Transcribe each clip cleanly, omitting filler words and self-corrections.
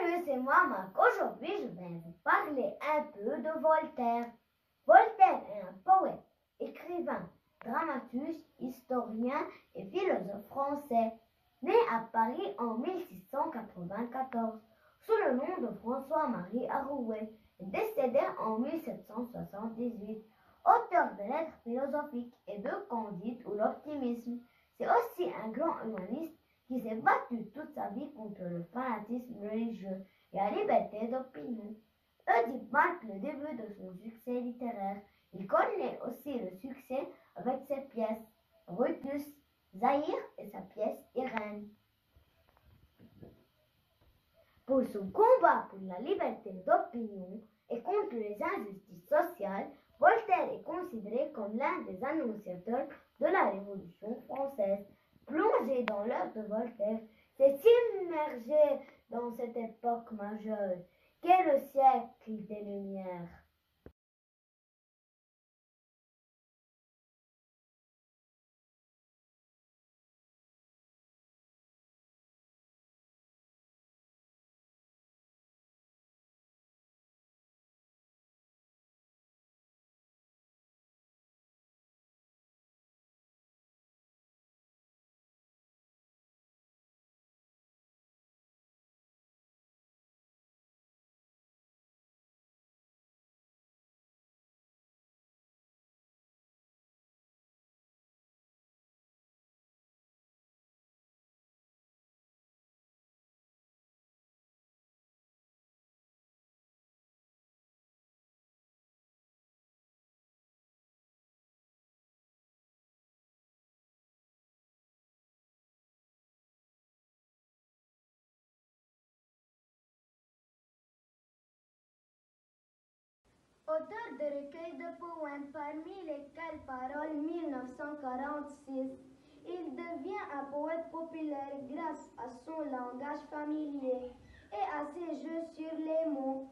Salut, c'est moi Marc. Aujourd'hui, je vais vous parler un peu de Voltaire. Voltaire est un poète, écrivain, dramaturge, historien et philosophe français, né à Paris en 1694 sous le nom de François-Marie Arouet et décédé en 1778. Auteur de lettres philosophiques et de Candide ou l'optimisme, c'est aussi un grand humaniste qui s'est battu toute sa vie contre le fanatisme religieux et la liberté d'opinion. Oedipe marque le début de son succès littéraire. Il connaît aussi le succès avec ses pièces Brutus, Zaïre et sa pièce Irène. Pour son combat pour la liberté d'opinion et contre les injustices sociales, Voltaire est considéré comme l'un des annonciateurs de la Révolution française. Plongé dans l'œuvre de Voltaire, c'est s'immerger dans cette époque majeure qu'est le siècle des Lumières. Auteur de recueils de poèmes, parmi lesquels Paroles 1946, il devient un poète populaire grâce à son langage familier et à ses jeux sur les mots.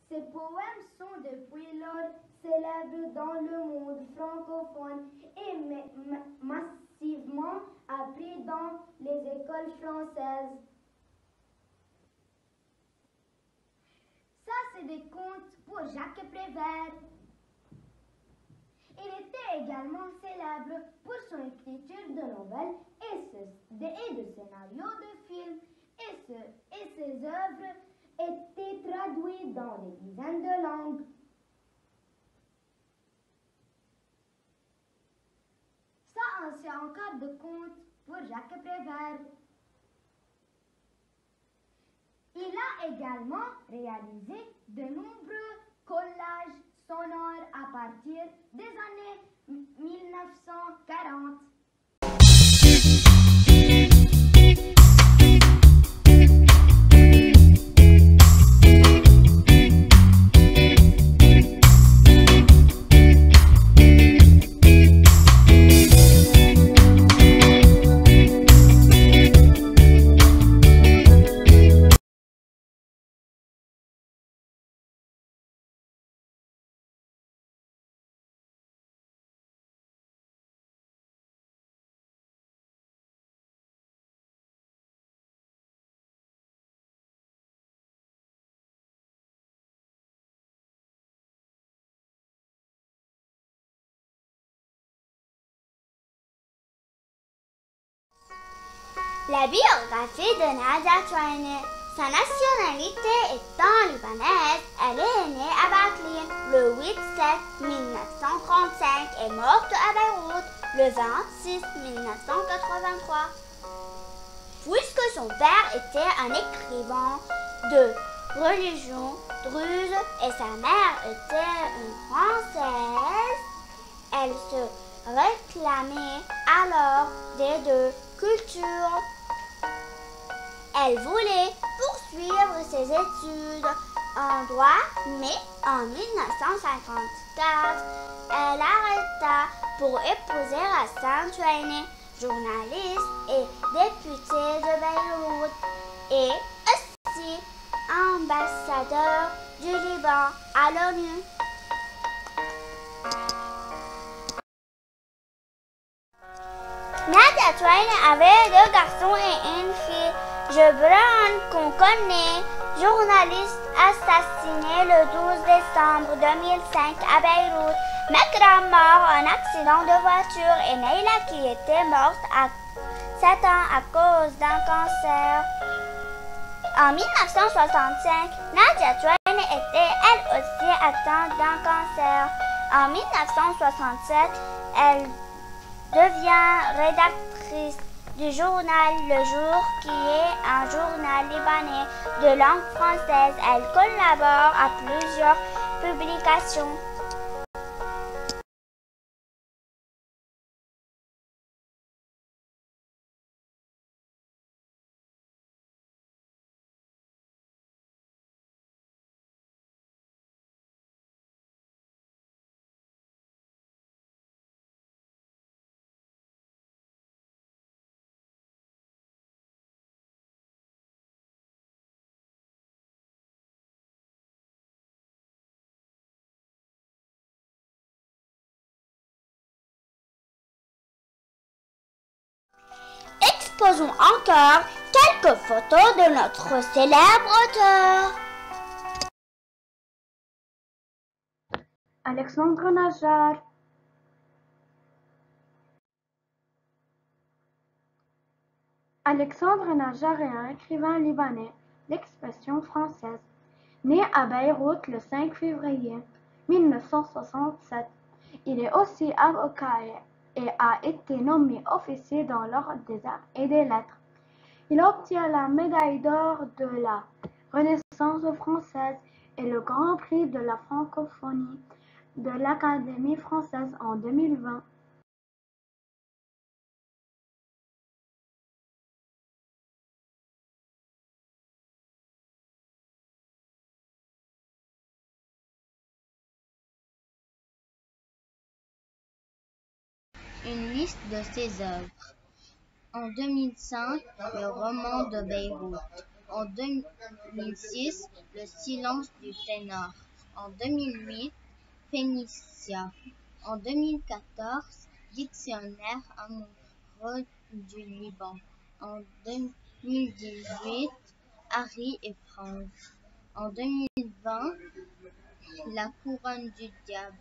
Ses poèmes sont depuis lors célèbres dans le monde francophone et massivement appris dans les écoles françaises. Ça, c'est des contes pour Jacques Prévert. Il était également célèbre pour son écriture de nouvelles et de scénarios de films. Et ses œuvres étaient traduites dans des dizaines de langues. Ça, c'est encore de contes pour Jacques Prévert. Il a également réalisé de nombreux collages sonores à partir des années 1940. La biographie de Nadia Twain. Sa nationalité étant libanaise, elle est née à Barclay le 8/7/1935 et morte à Beyrouth le 20/6/1983. Puisque son père était un écrivain de religion druze et sa mère était une Française, elle se réclamait alors des deux cultures. Elle voulait poursuivre ses études en droit, mais en 1954, elle arrêta pour épouser Hassan Twain, journaliste et député de Beyrouth, et aussi ambassadeur du Liban à l'ONU. Nadia Twain avait 2 garçons et une fille. Je Brown qu'on connaît journaliste assassiné le 12 décembre 2005 à Beyrouth, Mekram mort en accident de voiture et Neila qui était morte à 7 ans à cause d'un cancer. En 1965, Nadia Twain était elle aussi atteinte d'un cancer. En 1967, elle devient rédactrice du journal Le Jour, qui est un journal libanais de langue française. Elle collabore à plusieurs publications. Exposons encore quelques photos de notre célèbre auteur. Alexandre Najjar. Alexandre Najjar est un écrivain libanais d'expression française, né à Beyrouth le 5 février 1967. Il est aussi avocat et a été nommé officier dans l'ordre des arts et des lettres. Il obtient la médaille d'or de la Renaissance française et le Grand Prix de la francophonie de l'Académie française en 2020. Une liste de ses œuvres. En 2005, le roman de Beyrouth. En 2006, Le silence du ténor. En 2008, Phénicia. En 2014, Dictionnaire amoureux du Liban. En 2018, Harry et Franz. En 2020, La couronne du diable.